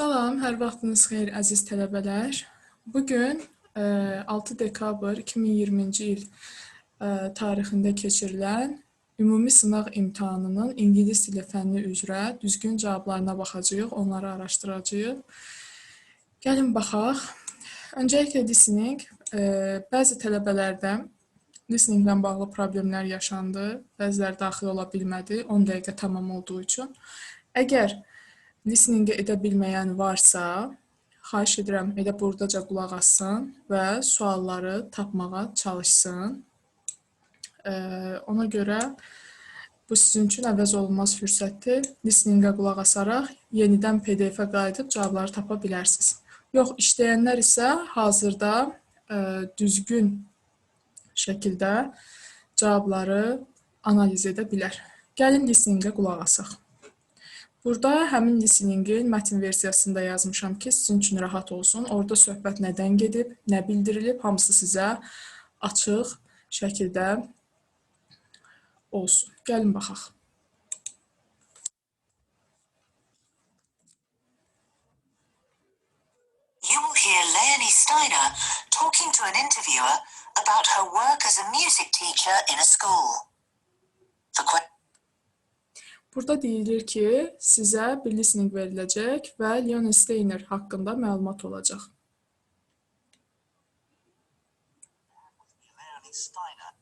Salam, hər vaxtınız xeyir əziz tələbələr. Bugün 6 dekabr 2020-ci il tarixində keçirilən ümumi sınaq imtahanının ingilis dili fənni üzrə düzgün cavablarına baxacağıq, onları araşdıracağıq. Gəlin baxaq. Öncəliklə listening. Bəzi tələbələrdə listeninglə bağlı problemlər yaşandı, bəziləri daxil ola bilmədi, 10 dəqiqə tamam olduğu üçün. Əgər listeningi edə bilməyən varsa, xahiş edirəm, elə buradaca qulaq assın və sualları tapmağa çalışsın. Ona görə bu sizin üçün əvəz olunmaz fürsətdir. Listeningə qulaq asaraq yenidən PDF-ə qayıdıb cavabları tapa bilərsiniz. Yox, işləyənlər isə hazırda düzgün şəkildə cavabları analiz edə bilər. Gəlin listeningə qulaq asaq. Burada həmin listeningin mətn versiyasında yazmışam ki, sizin üçün rahat olsun. Orada söhbət nədən gedib, nə bildirilib, hamısı sizə açıq şəkildə olsun. Gəlin baxaq. You will hear Leonie Steiner talking to an interviewer about her work as a music teacher in a school. Burada deyilir ki, sizə bir listening veriləcək və Leonie Steiner haqqında məlumat olacaq. Leonie Steiner.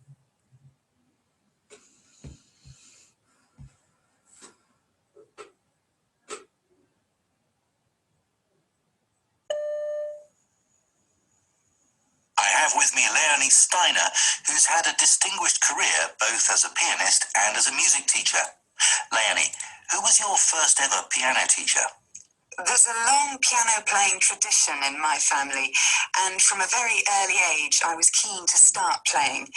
I have with me Leonie Steiner, who's had a distinguished career both as a pianist and as a music teacher. Leonie, who was your first ever piano teacher? There's a long piano playing tradition in my family, and from a very early age I was keen to start playing.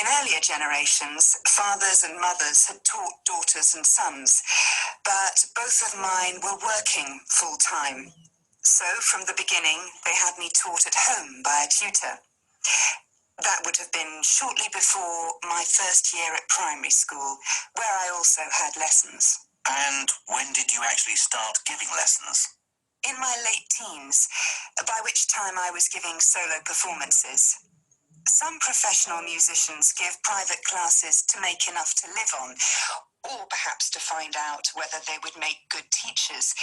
In earlier generations, fathers and mothers had taught daughters and sons, but both of mine were working full-time. So from the beginning, they had me taught at home by a tutor. That would have been shortly before my first year at primary school, where I also had lessons. And when did you actually start giving lessons? In my late teens, by which time I was giving solo performances. Some professional musicians give private classes to make enough to live on, or perhaps to find out whether they would make good teachers.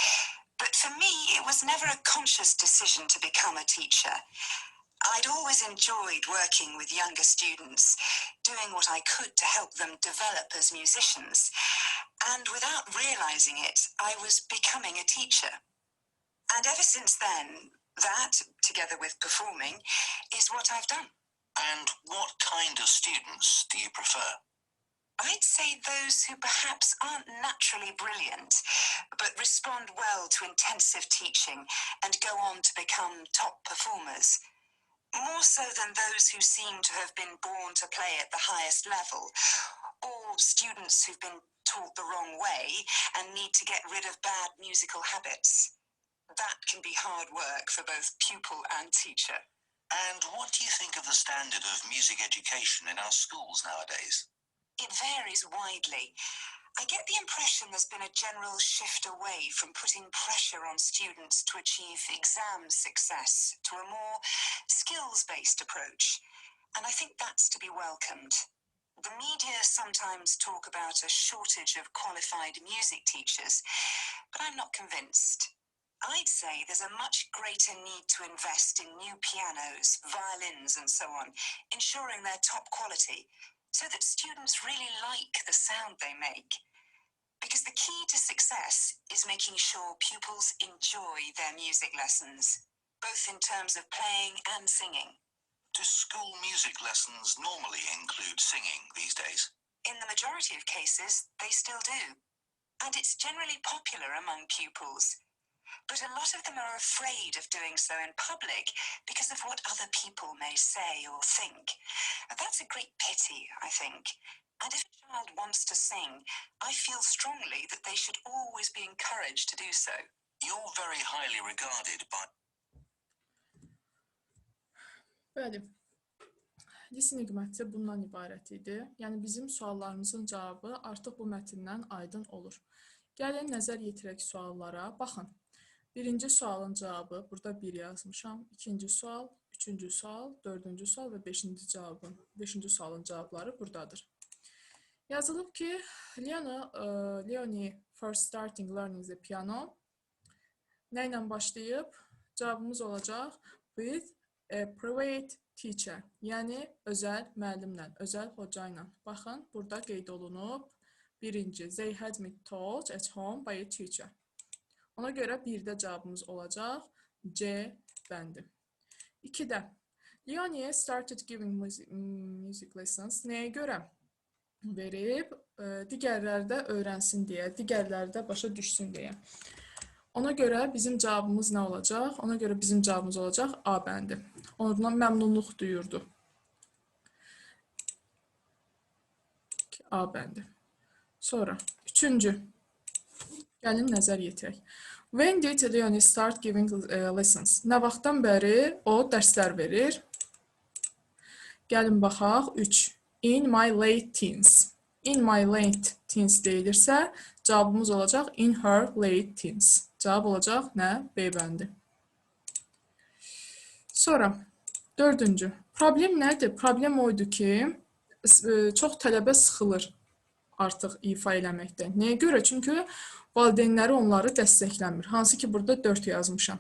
But for me, it was never a conscious decision to become a teacher. I'd always enjoyed working with younger students, doing what I could to help them develop as musicians. And without realizing it, I was becoming a teacher. And ever since then, that, together with performing, is what I've done. And what kind of students do you prefer? I'd say those who perhaps aren't naturally brilliant, but respond well to intensive teaching and go on to become top performers. More so than those who seem to have been born to play at the highest level, or students who've been taught the wrong way and need to get rid of bad musical habits. That can be hard work for both pupil and teacher. And what do you think of the standard of music education in our schools nowadays? It varies widely. I get the impression there's been a general shift away from putting pressure on students to achieve exam success to a more skills-based approach, and I think that's to be welcomed. The media sometimes talk about a shortage of qualified music teachers, but I'm not convinced. I'd say there's a much greater need to invest in new pianos, violins, and so on, ensuring their top quality, so that students really like the sound they make. Because the key to success is making sure pupils enjoy their music lessons, both in terms of playing and singing. Do school music lessons normally include singing these days? In the majority of cases, they still do. And it's generally popular among pupils. But a lot of them are afraid of doing so in public because of what other people may say or think. And that's a great pity, I think. And if a child wants to sing, I feel strongly that they should always be encouraged to do so. You're very highly regarded by... Bəli. Listening mətni bundan ibarət idi. Yəni bizim suallarımızın cavabı artıq bu mətndən aydın olur. Gəlin nəzər yetirək suallara. Baxın. Birinci sualın cavabı, burada 1 yazmışam. İkinci sual, üçüncü sual, dördüncü sual və beşinci sualın cavabları buradadır. Yazılıb ki, Leonie first starting learning the piano. Nə ilə başlayıb? Cavabımız olacaq with a private teacher. Yəni, özəl müəllimlə, özəl hoca ilə. Baxın, burada qeyd olunub. Birinci, they had me taught at home by a teacher. Ona görə 1-də cavabımız olacaq C bəndi. 2-də, Leonie started giving music lessons. Nəyə görə verib? Digərləri də öyrənsin deyə, digərləri də başa düşsün deyə. Ona görə bizim cavabımız nə olacaq? Ona görə bizim cavabımız olacaq A bəndi. Ondan məmnunluq duyurdu. A bəndi. Sonra, üçüncü. Gəlin nəzər yetirək. When did Leonie start giving lessons? Nə vaxtdan bəri o dərslər verir? Gəlin baxaq. 3. In my late teens. In my late teens deyilirsə, cavabımız olacaq in her late teens. Cavab olacaq nə? B bəndi. Sonra, dördüncü. Problem nədir? Problem oydu ki, çox tələbə sıxılır artıq ifa eləməkdə. Nəyə görə? Çünki valideynləri onları dəstəkləmir. Hansı ki, burada 4 yazmışam.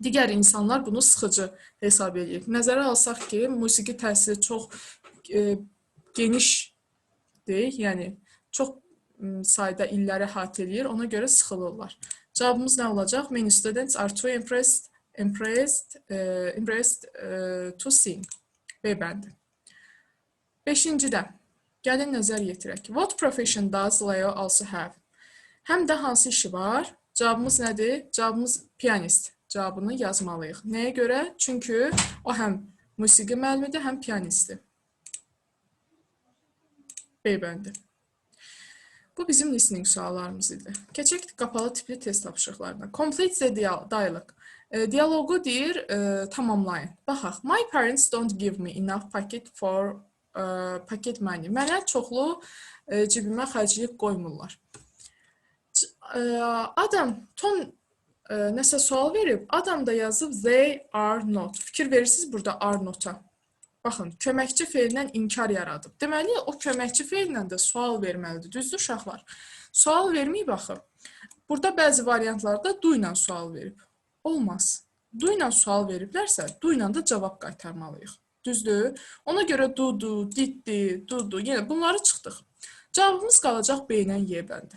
Digər insanlar bunu sıxıcı hesab edir. Nəzərə alsaq ki, musiqi təhsili çox genişdir, yəni çox sayda illəri əhatə edir, ona görə sıxılırlar. Cavabımız nə olacaq? Many students are too impressed to sing. B bəndi. 5-cidə, gəlin nəzər yetirək. What profession does Leo also have? Həm də hansı işi var? Cavabımız nədir? Cavabımız pianist. Cavabını yazmalıyıq. Nəyə görə? Çünki o həm musiqi müəllimidir, həm pianistdir. B bəndi. Bu bizim listening suallarımız idi. Keçək qapalı tipli test tapşırıqlarına. Complete the dialogue. Dialogu deyir, tamamlayın. Baxaq. My parents don't give me enough pocket money. Mənə çoxlu cibimə xərclik qoymurlar. Tom nəsə sual verib. Adam da yazıb they are not. Fikir verirsiniz burada are not-a. Baxın, köməkçi feillə inkar yaradıb. Deməli, o köməkçi feillə də sual verməlidir. Düzdür, uşaqlar? Sual verməyib baxın. Burada bəzi variantlarda do ilə sual verib. Olmaz. Do ilə sual veriblərsə, do ilə də cavab qaytarmalıyıq. Düzdür? Ona görə do, diddi, do. Yəni, bunları çıxdıq. Cavabımız qalacaq B ilə Y bəndi.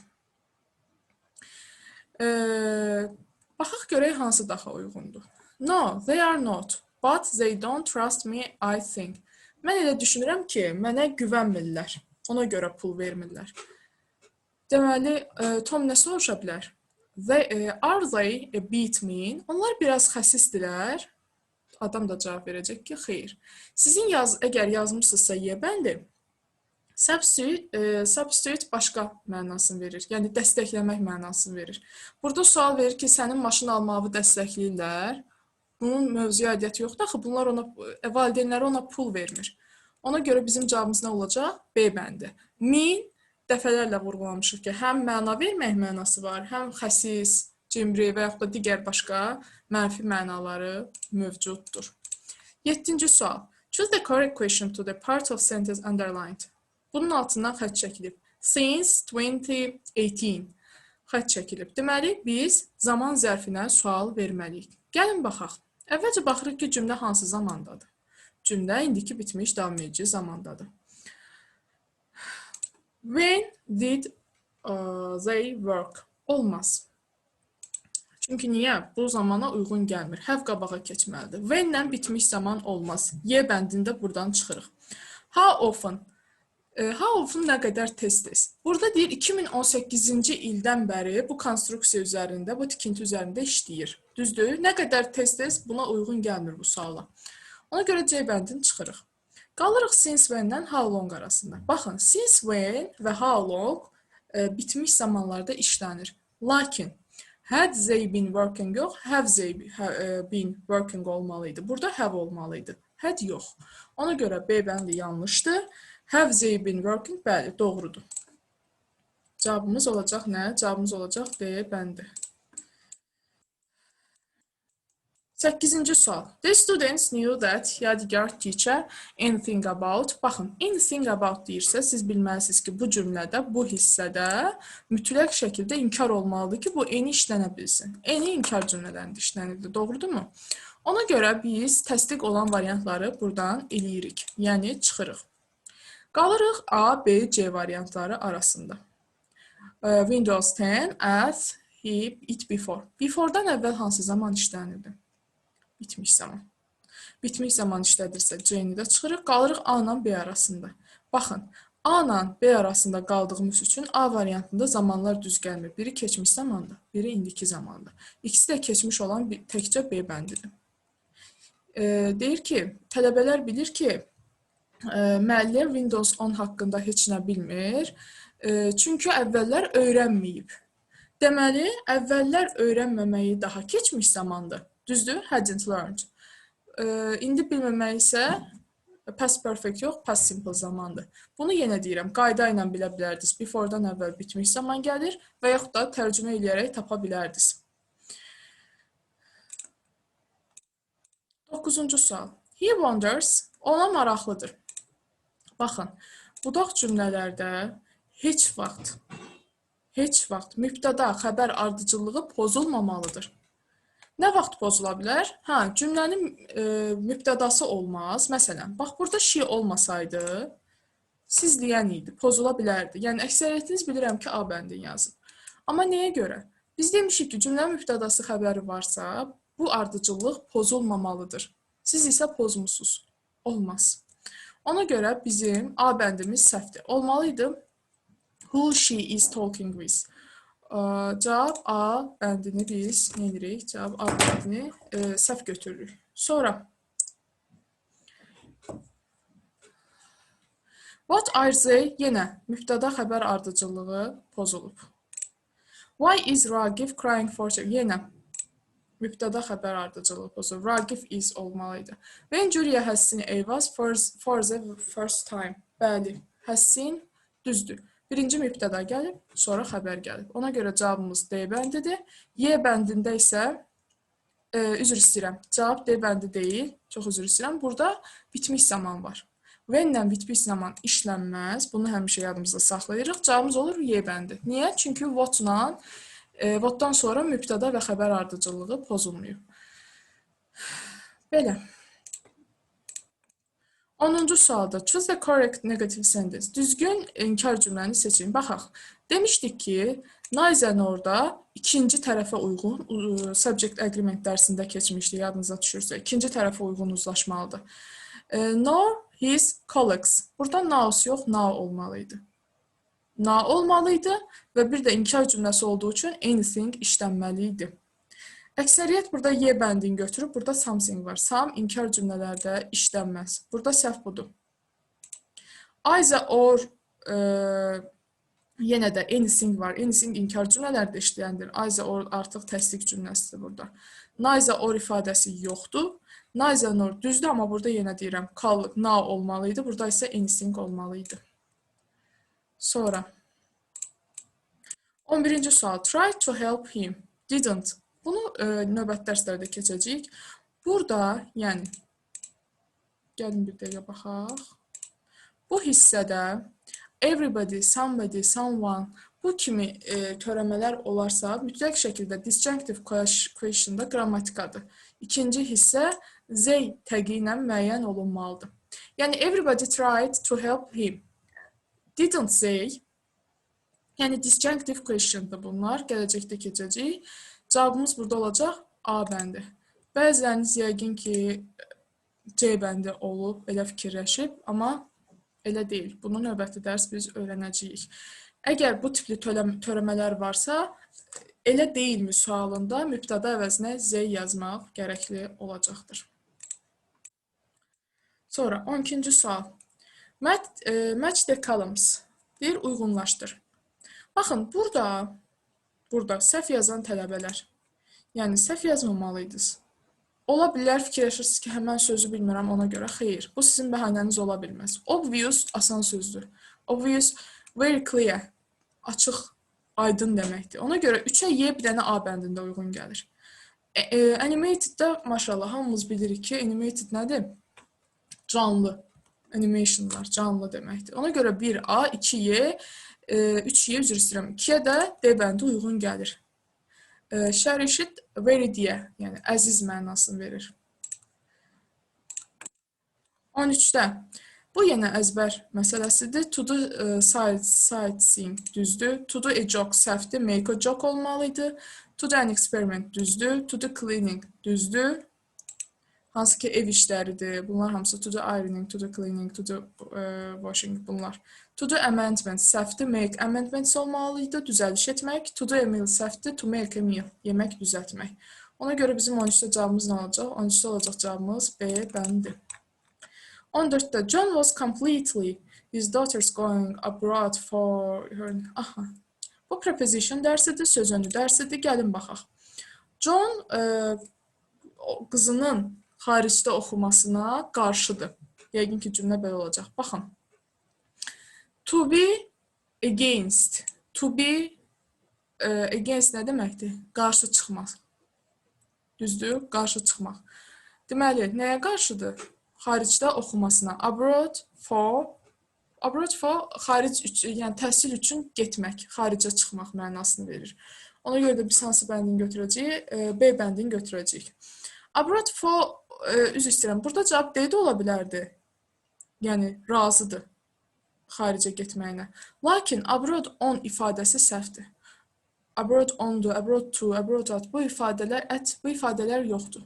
Baxaq görək hansı daha uyğundur. No, they are not. But they don't trust me, I think. Mən elə düşünürəm ki, mənə güvənmirlər. Ona görə pul vermirlər. Deməli, Tom nə soruşa bilər? Are they a bit mean? Onlar biraz xəsisdirlər. Adam da cavab verəcək ki, xeyr. Sizin əgər yazmışsınızsa Y bəndi, substitute başqa mənasını verir. Yəni, dəstəkləmək mənasını verir. Burada sual verir ki, sənin maşın almağı dəstəkləyirlər. Bunun mövzuya aidiyyəti yoxdur. Axı, valideynləri ona pul vermir. Ona görə bizim cavabımız nə olacaq? B bəndi. Mean dəfələrlə vurğulamışıq ki, həm məna vermək mənası var, həm xəsis, cimri və yaxud da digər başqa mənfi mənaları mövcuddur. 7-ci sual. Choose the correct question to the part of sentence underlined. Bunun altından xətt çəkilib. Since 2018 xətt çəkilib. Deməli, biz zaman zərfinə sual verməliyik. Gəlin baxaq. Əvvəlcə baxırıq ki, cümlə hansı zamandadır? Cümlə indiki bitmiş davam edici zamandadır. When did they work? Olmaz. Çünki niyə? Bu zamana uyğun gəlmir. Have qabağa keçməlidir. When-lə bitmiş zaman olmaz. Y bəndində buradan çıxırıq. How often? How often nə qədər tez-tez? Burada deyir 2018-ci ildən bəri bu konstruksiya üzərində, bu tikinti üzərində işləyir. Düzdür? Nə qədər tez-tez buna uyğun gəlmir bu suala. Ona görə C bəndini çıxırıq. Qalırıq since when-lə how long arasında. Baxın, since when və how long bitmiş zamanlarda işlənir. Lakin had they been working yox, have they been working olmalıydı. Burada have olmalıydı. Had yox. Ona görə B bəndi yanlışdır. Have they been working? Bəli, doğrudur. Cavabımız olacaq nə? Cavabımız olacaq D bəndi. 8-ci sual. The students knew that yadigar teacher anything about. Baxın, anything about deyirsə, siz bilməlisiniz ki, bu cümlədə, bu hissədə mütləq şəkildə inkar olmalıdır ki, bu any işlənə bilsin. Any inkar cümlələrində işlənirdi, doğrudurmu? Ona görə biz təsdiq olan variantları buradan eləyirik, yəni çıxırıq. Qalırıq A, B, C variantları arasında. Windows 10 as it before. Before-dan əvvəl hansı zaman işlənirdi? Bitmiş zaman. Bitmiş zaman işlədirsə C-ni də çıxırıq, qalırıq A ilə B arasında. Baxın, A ilə B arasında qaldığımız üçün A variantında zamanlar düz gəlmir. Biri keçmiş zamandır, biri indiki zamandır. İkisi də keçmiş olan təkcə B bəndidir. Deyir ki, tələbələr bilir ki, müəllim Windows 10 haqqında heç nə bilmir, çünki əvvəllər öyrənməyib. Deməli, əvvəllər öyrənməməyi daha keçmiş zamandır. Düzdür? Hadn't learned. İndi bilməmək isə past perfect yox, past simple zamandır. Bunu yenə deyirəm, qayda ilə bilə bilərdiniz. Before-dan əvvəl bitmiş zaman gəlir və yaxud da tərcümə eləyərək tapa bilərdiniz. 9-cu sual. He wonders, ona maraqlıdır. Baxın, budaq cümlələrdə heç vaxt mübtəda xəbər ardıcıllığı pozulmamalıdır. Nə vaxt pozula bilər? Cümlənin mübtədası olmaz. Məsələn, bax, burada she olmasaydı, siz deyən idi, pozula bilərdi. Yəni, əksəriyyətiniz bilirəm ki, A bəndin yazın. Amma nəyə görə? Biz demişik ki, cümlənin mübtədası xəbəri varsa, bu ardıcıllıq pozulmamalıdır. Siz isə pozmusunuz. Olmaz. Ona görə bizim A bəndimiz səhvdir. Olmalıydı, who she is talking with. Cavab A bəndini biz nə edirik? Cavab A bəndini səhv götürürük. Sonra what are they? Yenə mübtəda xəbər ardıcıllığı pozulub. Why is Ragif crying for you? Yenə mübtəda xəbər ardıcılığı pozulub. Ragif is olmalıydı. When Julia has seen Evas for the first time. Bəli, has seen düzdür. Birinci mübtəda gəlib, sonra xəbər gəlib. Ona görə cavabımız D bəndidir. Y bəndində isə, üzr istəyirəm, cavab D bəndi deyil, çox üzr istəyirəm. Burada bitmiş zaman var. When-lə bitmiş zaman işlənməz, bunu həmişə yadımızda saxlayırıq. Cavabımız olur Y bəndi. Niyə? Çünki what-dan sonra mübtəda və xəbər ardıcıllığı pozulmuyor. Belə. 10-cu sualda choose the correct negative sentence. Düzgün inkar cümləni seçin. Baxaq. Demişdik ki, neither orada ikinci tərəfə uyğun subject agreement dərsində keçmişdik, yadınıza düşürsə. İkinci tərəfə uyğun uzlaşmalıdır. Nor his colleagues. Burada naus yox, now olmalıydı. Now olmalıydı və bir də inkar cümləsi olduğu üçün anything işlənməliydi. Əksəriyyət burada Y bəndini götürüb, burada something var. Some inkar cümlələrdə işlənməz. Burada səhv budur. Either or yenə də anything var. Anything inkar cümlələrdə işləyəndir. Either or artıq təsdiq cümləsidir burada. Neither or ifadəsi yoxdur. Neither nor düzdür, amma burada yenə deyirəm, now olmalıydı. Burada isə anything olmalıydı. Sonra 11-ci sual. Try to help him. Didn't. Bunu növbəti dərslərdə keçəcəyik. Burada, yəni, gəlin bir dəqiqə baxaq. Bu hissədə everybody, somebody, someone bu kimi törəmələr olarsa, mütləq şəkildə disjunctive question'da qrammatikadır. İkinci hissə they təqi ilə müəyyən olunmalıdır. Yəni, everybody tried to help him. Didn't they? Yəni, disjunctive question'dır bunlar. Gələcəkdə keçəcəyik. Cavabımız burada olacaq A bəndi. Bəziləriniz yəqin ki, C bəndi olub, elə fikirləşib, amma elə deyil. Bunu növbəti dərs biz öyrənəcəyik. Əgər bu tipli törəmələr varsa, elə deyilmi sualında mübtəda əvəzinə Z yazmaq gərəkli olacaqdır. Sonra 12-ci sual. Match the columns. Deyir, uyğunlaşdır. Baxın, burada səhv yazan tələbələr. Yəni, səhv yazmamalıydınız. Ola bilər, fikirləşirsiniz ki, həmən sözü bilmirəm ona görə. Xeyr, bu sizin bəhanəniz ola bilməz. Obvious, asan sözdür. Obvious, very clear, açıq, aydın deməkdir. Ona görə 3-ə Y bir dənə A bəndində uyğun gəlir. Animated-də maşallah hamımız bilirik ki, animated nədir? Canlı. Animationlar canlı deməkdir. Ona görə 1A, 2Y, 3Y üzr istəyirəm. 2-yə də D bəndi uyğun gəlir. Şərişit very dear, yəni əziz mənasını verir. 13-də bu yenə əzbər məsələsidir. To do sightseeing düzdür. To do a joke səhvdir. Make a joke olmalıydı. To do an experiment düzdür. To do cleaning düzdür. Hansı ki ev işləridir. Bunlar hamısı to do ironing, to do cleaning, to do washing bunlar. To do amendment səhvdir. Make amendments olmalıydı. Düzəliş etmək. To do a meal səhvdir. To make a meal. Yemək düzəltmək. Ona görə bizim 13-də cavabımız nə olacaq? 13-də olacaq cavabımız B bəndir. 14-də John was completely his daughter's going abroad for her... Aha. Bu preposition dərsidir, söz önü dərsidir. Gəlin baxaq. John qızının xaricdə oxumasına qarşıdır. Yəqin ki, cümlə belə olacaq. Baxın. To be against. To be against nə deməkdir? Qarşı çıxmaq. Düzdür? Qarşı çıxmaq. Deməli, nəyə qarşıdır? Xaricdə oxumasına. Abroad for xaric üçün, yəni təhsil üçün getmək, xaricə çıxmaq mənasını verir. Ona görə də biz hansı bəndini götürəcəyik? B bəndini götürəcəyik. Abroad for, üzr istəyirəm, burada cavab D də ola bilərdi. Yəni, razıdır xaricə getməyinə. Lakin abroad on ifadəsi səhvdir. Abroad ondur, abroad to, abroad at, bu ifadələr yoxdur.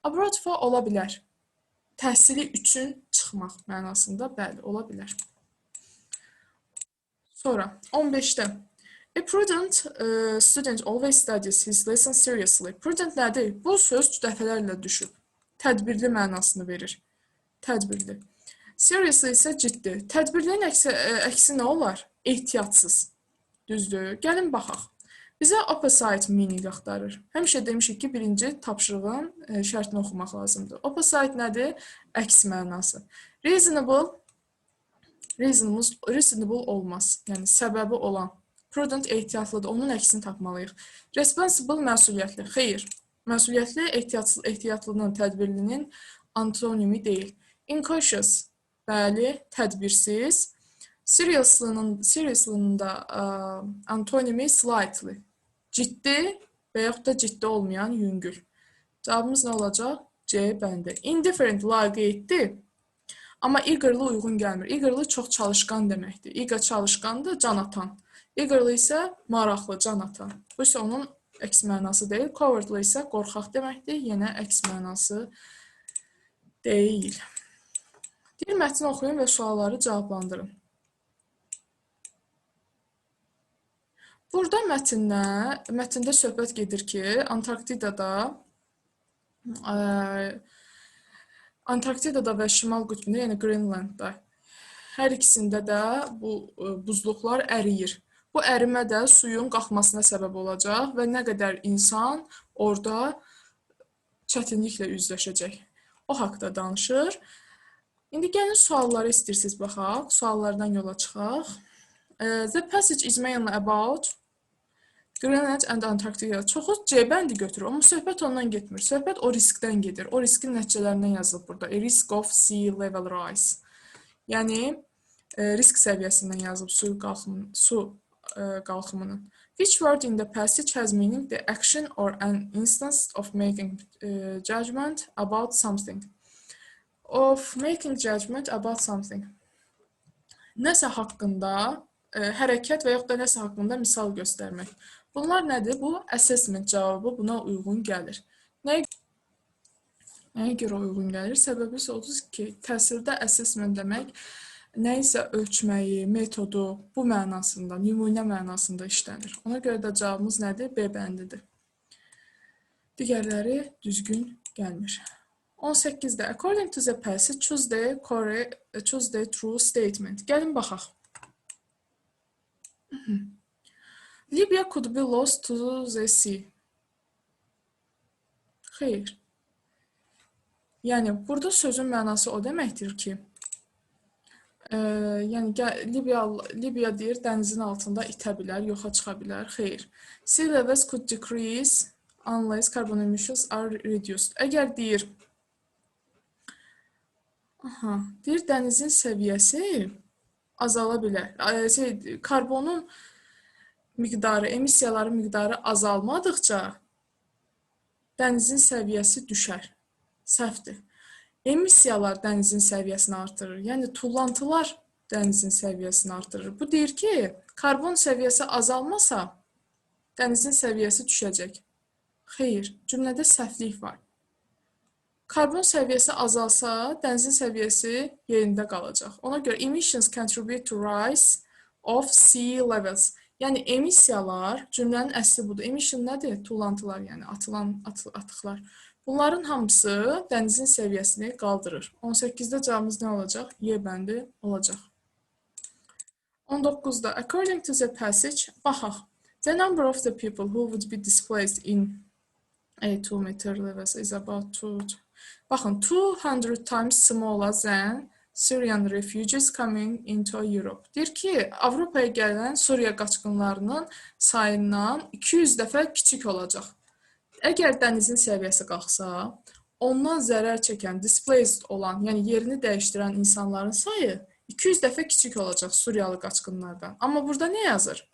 Abroad for ola bilər. Təhsili üçün çıxmaq mənasında, bəli, ola bilər. Sonra, 15-də. A prudent student always studies his lesson seriously. Prudent nədir? Bu söz dəfələrlə düşüb. Tədbirli mənasını verir. Tədbirli. Seriously isə ciddi. Tədbirlinin əksi nə olar? Ehtiyatsız. Düzdür. Gəlin baxaq. Bizə opposite meaning axtarır. Həmişə demişik ki, birinci tapşırığın şərtini oxumaq lazımdır. Opposite nədir? Əks mənası. Reasonable olmaz. Yəni, səbəbi olan. Prudent ehtiyatlıdır. Onun əksini tapmalıyıq. Responsible məsuliyyətli. Xeyr. Məsuliyyətli ehtiyatlının, tədbirlinin antonimi deyil. Incautious. Bəli, tədbirsiz. Seriously-nın da antonimi slightly. Ciddi və yaxud da ciddi olmayan yüngül. Cavabımız nə olacaq? C bəndi. Indifferent laqeyddir, amma eagerly uyğun gəlmir. Eagerly çox çalışqan deməkdir. Eager çalışqandır, can atan. Eagerly isə maraqlı, can atan. Bu isə onun əks mənası deyil. Cowardly isə qorxaq deməkdir. Yenə əks mənası deyil. Deyil, mətni oxuyun və sualları cavablandırın. Burada mətndə söhbət gedir ki, Antarktidada və Şimal qütbündə, yəni Greenlandda hər ikisində də bu buzluqlar əriyir. Bu ərimə də suyun qalxmasına səbəb olacaq və nə qədər insan orada çətinliklə üzləşəcək. O haqda danışır. İndi gəlin sualları istəyirsiniz baxaq. Suallardan yola çıxaq. The passage is mainly about Greenland and Antarctica. Çoxu C bəndi götürür, amma söhbət ondan getmir. Söhbət o riskdən gedir. O riskin nəticələrindən yazılıb burada. A risk of sea level rise. Yəni, risk səviyyəsindən yazılıb su qalxımının. Which word in the passage has meaning the action or an instance of making judgment about something? Of making judgment about something. Nəsə haqqında hərəkət və yaxud da nəsə haqqında misal göstərmək. Bunlar nədir? Bu, assessment cavabı buna uyğun gəlir. Nəyə görə uyğun gəlir? Səbəbi isə odur ki, təhsildə assessment demək nə isə ölçməyi, metodu bu mənasında, nümunə mənasında işlənir. Ona görə də cavabımız nədir? B bəndidir. Digərləri düzgün gəlmir. 18-də, according to the passage, choose the true statement. Gəlin baxaq. Libya could be lost to the sea. Xeyr. Yəni, burada sözün mənası o deməkdir ki, Libya deyir, dənizin altında itə bilər, yoxa çıxa bilər. Xeyr. Sea levels could decrease unless carbon emissions are reduced. Əgər deyir, deyir dənizin səviyyəsi azala bilər. Karbonun miqdarı, emissiyaların miqdarı azalmadıqca dənizin səviyyəsi düşər. Səhvdir. Emissiyalar dənizin səviyyəsini artırır. Yəni tullantılar dənizin səviyyəsini artırır. Bu deyir ki, karbon səviyyəsi azalmasa dənizin səviyyəsi düşəcək. Xeyr, cümlədə səhvlik var. Karbon səviyyəsi azalsa, dənizin səviyyəsi yerində qalacaq. Ona görə emissions contribute to rise of sea levels. Yəni emissiyalar, cümlənin əsli budur. Emission nədir? Tullantılar, yəni atılan atıqlar. Bunların hamısı dənizin səviyyəsini qaldırır. 18-də cavabımız nə olacaq? Y bəndi olacaq. 19-da according to the passage, baxaq. The number of the people who would be displaced in a 2 meter levels is about 200 times smaller than Syrian refugees coming into Europe. Deyir ki, Avropaya gələn Suriya qaçqınlarının sayından 200 dəfə kiçik olacaq. Əgər dənizin səviyyəsi qalxsa, ondan zərər çəkən, displaced olan, yəni yerini dəyişdirən insanların sayı 200 dəfə kiçik olacaq Suriyalı qaçqınlardan. Amma burada nə yazır?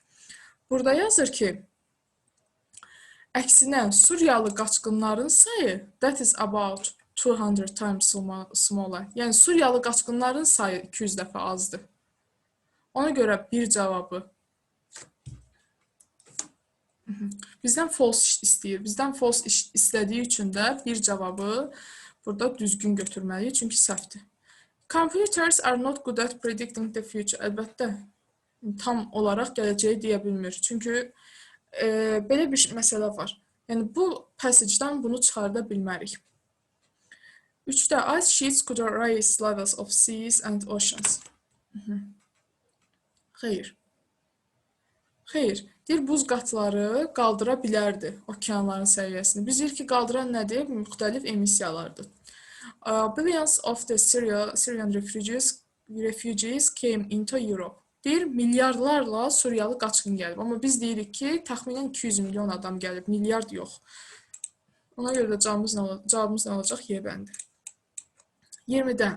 Burada yazır ki, əksinə Suriyalı qaçqınların sayı, that is about 200 times smaller. Yəni Suriyalı qaçqınların sayı 200 dəfə azdır. Ona görə bir cavabı bizdən false istəyir. Bizdən false istədiyi üçün də bir cavabı burada düzgün götürməliyik, çünki səhvdir. Computers are not good at predicting the future. Əlbəttə, tam olaraq gələcəyi deyə bilmir. Çünki belə bir məsələ var. Yəni bu passage'dan bunu çıxarda bilmərik. 3-də ice sheets could raise levels of seas and oceans. Xeyr. Xeyr. Deyir, buz qatları qaldıra bilərdi okeanların səviyyəsini. Biz deyir ki, qaldıran nədir? Müxtəlif emissiyalardır. Billions of the Syrian refugees came into Europe. Deyir, milyardlarla Suriyalı qaçqın gəlib. Amma biz deyirik ki, təxminən 200 milyon adam gəlib, milyard yox. Ona görə də cavabımız nə olacaq? Y bəndi. 20-də.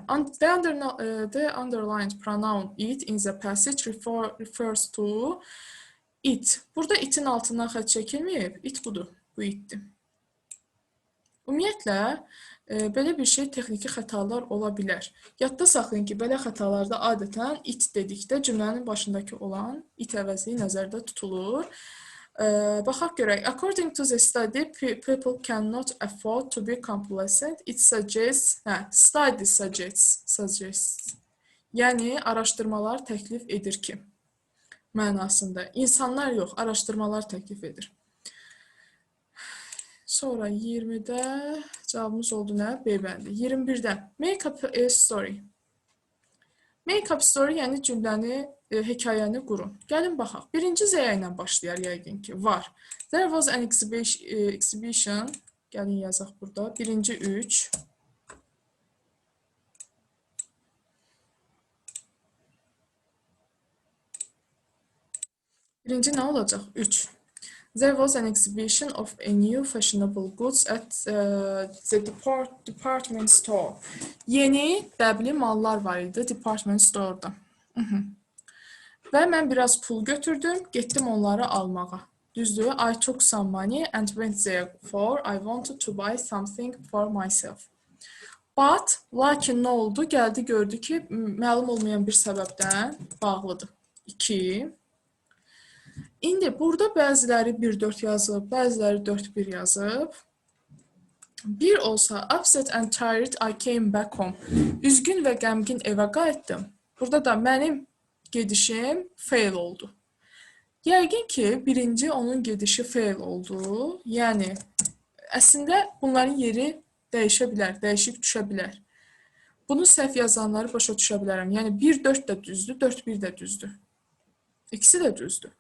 The underlined pronoun it in the passage refers to it. Burada itin altından xətt çəkilməyib. It budur. Bu itdir. Ümumiyyətlə, belə bir şey texniki xətalar ola bilər. Yadda saxlayın ki, belə xətalarda adətən it dedikdə cümlənin başındakı olan it əvəzliyi nəzərdə tutulur. Baxaq görək. According to the study, people cannot afford to be complacent. It suggests, study suggests. Yəni, araşdırmalar təklif edir ki, mənasında. İnsanlar yox, araşdırmalar təklif edir. Sonra 20-də cavabımız oldu nə? B bəndi. 21-də make up a story. Make up story, yəni cümləni, hekayəni qurun. Gəlin baxaq. Birinci zəyə ilə başlayar yəqin ki. Var. There was an exhibition. Gəlin yazaq burada. Birinci 3. Birinci nə olacaq? 3. There was an exhibition of a new fashionable goods at the department store. Yeni dəbli mallar var idi department store-da. Və mən biraz pul götürdüm, getdim onları almağa. Düzdür, I took some money and went there for I wanted to buy something for myself. But, lakin nə oldu? Gəldi, gördü ki, məlum olmayan bir səbəbdən bağlıdır. 2. İndi burada bəziləri 1-4 yazıb, bəziləri 4-1 yazıb. Bir olsa, upset and tired, I came back home. Üzgün və qəmgin evə qayıtdım. Burada da mənim gedişim fail oldu. Yəqin ki, birinci onun gedişi fail oldu. Yəni, əslində bunların yeri dəyişə bilər, dəyişik düşə bilər. Bunu səhv yazanları başa düşə bilərəm. Yəni, 1-4 də düzdür, 4-1 də düzdür. İkisi də düzdür.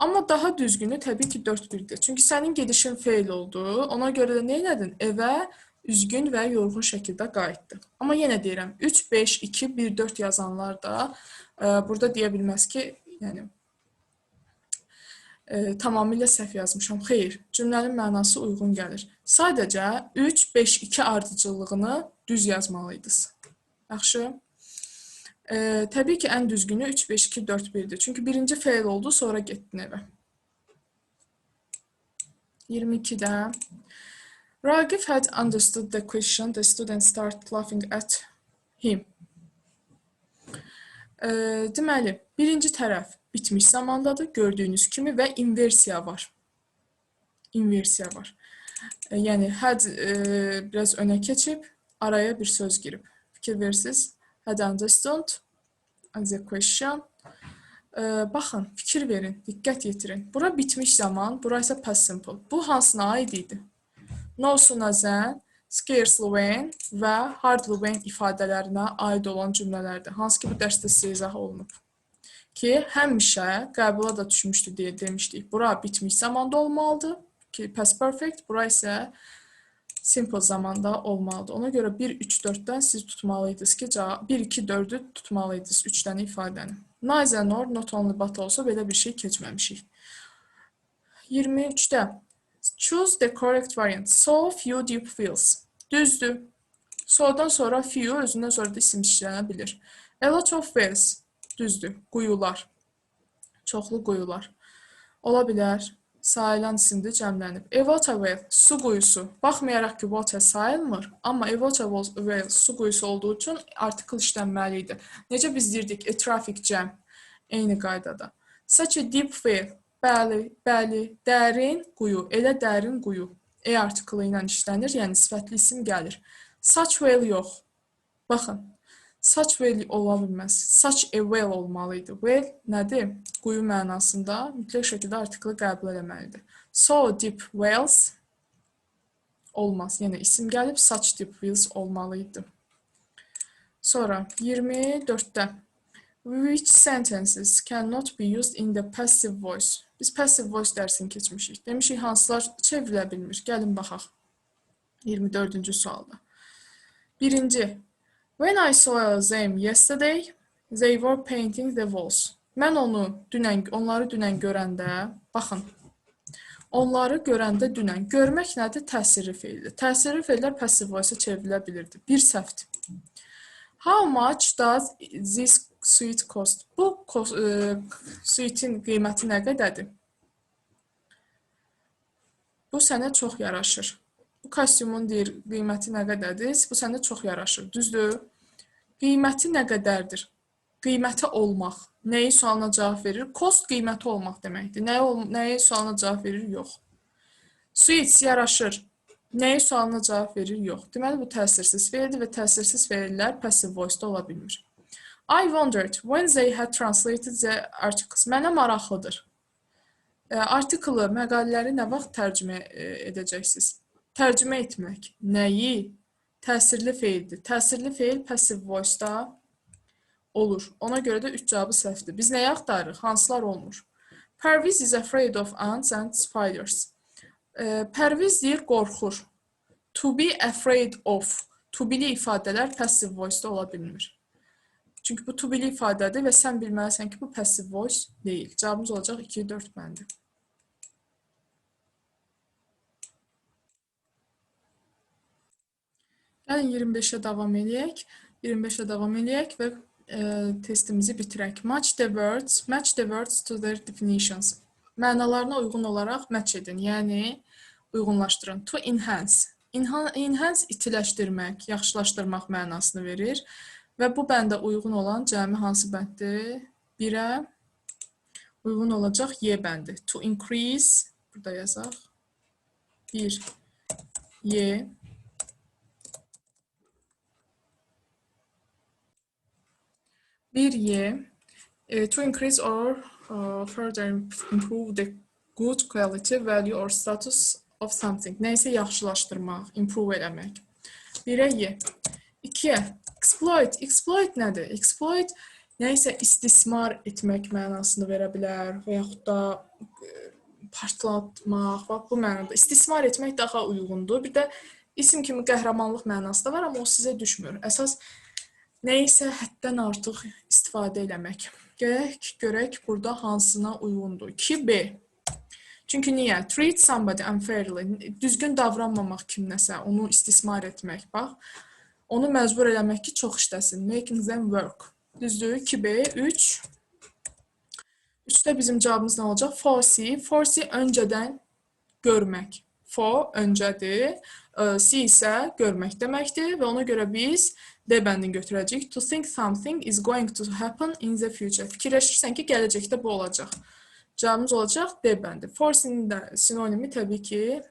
Amma daha düzgünü təbii ki 4-1-dir. Çünki sənin gedişin fail oldu. Ona görə də nə elədin? Evə üzgün və yorğun şəkildə qayıtdı. Amma yenə deyirəm, 3, 5, 2, 1, 4 yazanlar da burada deyə bilməz ki, yəni Tamamilə səhv yazmışam. Xeyr, cümlənin mənası uyğun gəlir. Sadəcə 3, 5, 2 ardıcıllığını düz yazmalıydınız. Yaxşı. Təbii ki, ən düzgünü 3, 5, 2, 4, 1-dir. Çünki birinci feil oldu, sonra getdin evə. 22-də Ragif had understood the question. The student started laughing at him. Deməli, birinci tərəf bitmiş zamandadır, gördüyünüz kimi və inversiya var. İnversiya var. Yəni, had biraz önə keçib, araya bir söz girib. Fikir verirsiniz. Had understood the question. Baxın, fikir verin, diqqət yetirin. Bura bitmiş zaman, bura isə past simple. Bu hansına aid idi? No sooner than, scarcely when və hardly when ifadələrinə aid olan cümlələrdir. Hansı ki, bu dərsdə sizə izah olunub. Ki, həmişə qəbula da düşmüşdü deyə demişdik. Bura bitmiş zamanda olmalıdır ki, past perfect. Bura isə simple zamanda olmalıdır. Ona görə 1, 3, 4-dən siz tutmalıydınız ki, 1, 2, 4-ü tutmalıydınız 3 dənə ifadəni. Neither nor, not only but olsa belə bir şey keçməmişik. 23-də choose the correct variant. So few deep wells. Düzdür. So'dan sonra few özündən sonra da isim işlənə bilir. A lot of wells. Düzdür. Quyular. Çoxlu quyular. Ola bilər. Sayılan isimdir, cəmlənib. A water well. Su quyusu. Baxmayaraq ki, water sayılmır, amma a water well su quyusu olduğu üçün artikel işlənməli idi. Necə biz deyirdik? A traffic jam. Eyni qaydada. Such a deep well. Bəli, dərin quyu, elə dərin quyu. E artikılı ilə işlənir, yəni sifətli isim gəlir. Such well yox. Baxın, such well ola bilməz. Such a well olmalıydı. Well nədir? Quyu mənasında mütləq şəkildə artikılı qəbul eləməlidir. So deep wells olmaz. Yəni isim gəlib, such deep wells olmalıydı. Sonra 24-də. Which sentences cannot be used in the passive voice? Biz passive voice dərsini keçmişik. Demişik, hansılar çevrilə bilmir. Gəlin baxaq. 24-cü sualda. Birinci. When I saw them yesterday, they were painting the walls. Mən onları dünən görəndə, baxın, onları görəndə dünən. Görmək nədir? Təsirli feildir. Təsirli feillər passive voice-a çevrilə bilirdi. Bir səhvdir. How much does this suit cost? Bu suitin qiyməti nə qədərdir? Bu sənə çox yaraşır. Bu kostyumun qiyməti nə qədərdir? Bu sənə çox yaraşır. Düzdür? Qiyməti nə qədərdir? Qiyməti olmaq. Nəyi sualına cavab verir? Cost qiyməti olmaq deməkdir. Nəyi sualına cavab verir? Yox. Suit yaraşır. Nəyi sualına cavab verir? Yox. Deməli, bu təsirsiz feildir və təsirsiz feillər passive voice-da ola bilmir. I wondered when they had translated the articles. Mənə maraqlıdır. Artikılı, məqalələri nə vaxt tərcümə edəcəksiniz? Tərcümə etmək. Nəyi? Təsirli feildir. Təsirli feil passive voice-da olur. Ona görə də 3 cavabı səhvdir. Biz nəyi axtarırıq? Hansılar olmur? Pərviz is afraid of ants and spiders. Pərviz deyir, qorxur. To be afraid of. To be-li ifadələr passive voice-da ola bilmir. Çünki bu to be-li ifadədir və sən bilməlisən ki, bu passive voice deyil. Cavabımız olacaq 2-4 bəndi. Gəlin 25-ə davam edək. 25-ə davam edək və testimizi bitirək. Match the words to their definitions. Mənalarına uyğun olaraq match edin, yəni uyğunlaşdırın. To enhance. Enhance itiləşdirmək, yaxşılaşdırmaq mənasını verir. Və bu bəndə uyğun olan cəmi hansı bənddir? 1-ə uyğun olacaq Y bəndi. To increase, burada yazaq. 1, Y. To increase or further improve the good quality, value or status of something. Nəysə yaxşılaşdırmaq, improve eləmək. 1-ə Y. 2-ə exploit. Exploit nədir? Exploit nəysə istismar etmək mənasını verə bilər və yaxud da partlatmaq, bu mənada. İstismar etmək daha uyğundur. Bir də isim kimi qəhrəmanlıq mənası da var, amma o sizə düşmür. Əsas nəyisə həddən artıq istifadə eləmək. Görək burada hansına uyğundur. 2B. Çünki niyə? Treat somebody unfairly. Düzgün davranmamaq kimləsə, onu istismar etmək. Bax, onu məcbur eləmək ki, çox işləsin. Making them work. Düzdür? 2B, 3. 3-də bizim cavabımız nə olacaq? Foresee. Foresee öncədən görmək. For öncədir. See isə görmək deməkdir və ona görə biz D bəndini götürəcəyik. To think something is going to happen in the future. Fikirləşirsən ki, gələcəkdə bu olacaq. Cavabımız olacaq D bəndi. Foresee'nin də sinonimi təbii ki,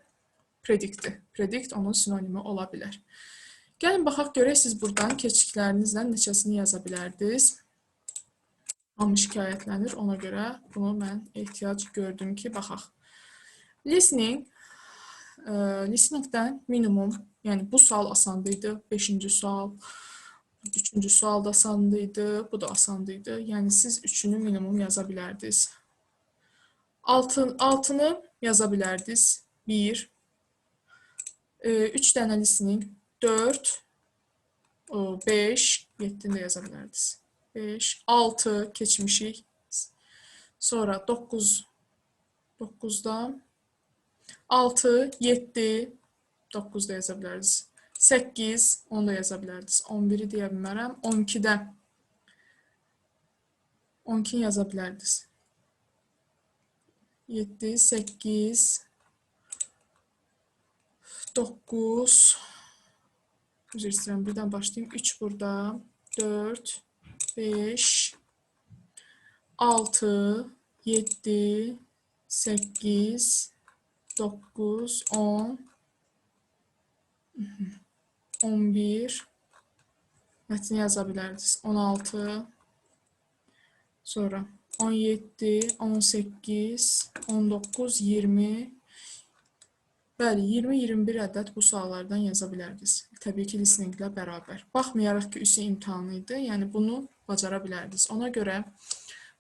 predictdir. Predict onun sinonimi ola bilər. Gəlin baxaq görək siz buradan keçiklərinizlə neçəsini yaza bilərdiniz. Hamı şikayətlənir, ona görə bunu mən ehtiyac gördüm ki, baxaq. Listening. Listeningdən minimum, yəni bu sual asandıydı, 5-ci sual, 3-cü sual da asandıydı, bu da asandıydı. Yəni siz 3-ünü minimum yaza bilərdiniz. 6-nı yaza bilərdiniz. 1, 3 dənə listening, 4, 5, 7-ni də yaza bilərdiniz. 5, 6 keçmişik. Sonra 9'da 6, 7, 9'da yaza bilərdiniz. 8, 10 da yaza bilərdiniz. 11'i deyə bilmərəm. 12'də 12'ni yaza bilərdiniz. 7, 8, 9, üzr istəyirəm, birdən başlayayım. 3 burada, 4, 5, 6, 7, 8, 9, 10, 11, mətni yaza bilərdiniz. 16, sonra 17, 18, 19, 20, bəli, 20-21 ədəd bu suallardan yaza bilərdiniz. Təbii ki, listeninglə bərabər. Baxmayaraq ki, üstü imtahanı idi, yəni bunu bacara bilərdiniz. Ona görə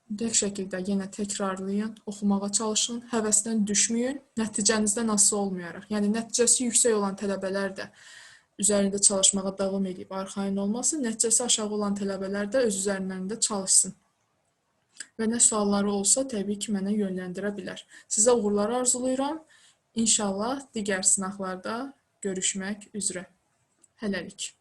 mütləq şəkildə yenə təkrarlayın, oxumağa çalışın, həvəsdən düşməyin, nəticənizdən asılı olmayaraq. Yəni, nəticəsi yüksək olan tələbələr də üzərində çalışmağa davam edib, arxayın olmasın, nəticəsi aşağı olan tələbələr də öz üzərlərində çalışsın. Və nə sualları olsa, təbii ki, mənə yönləndirə bilər. Sizə uğurlar arzulayıram. İnşallah digər sınaqlarda görüşmək üzrə. Hələlik.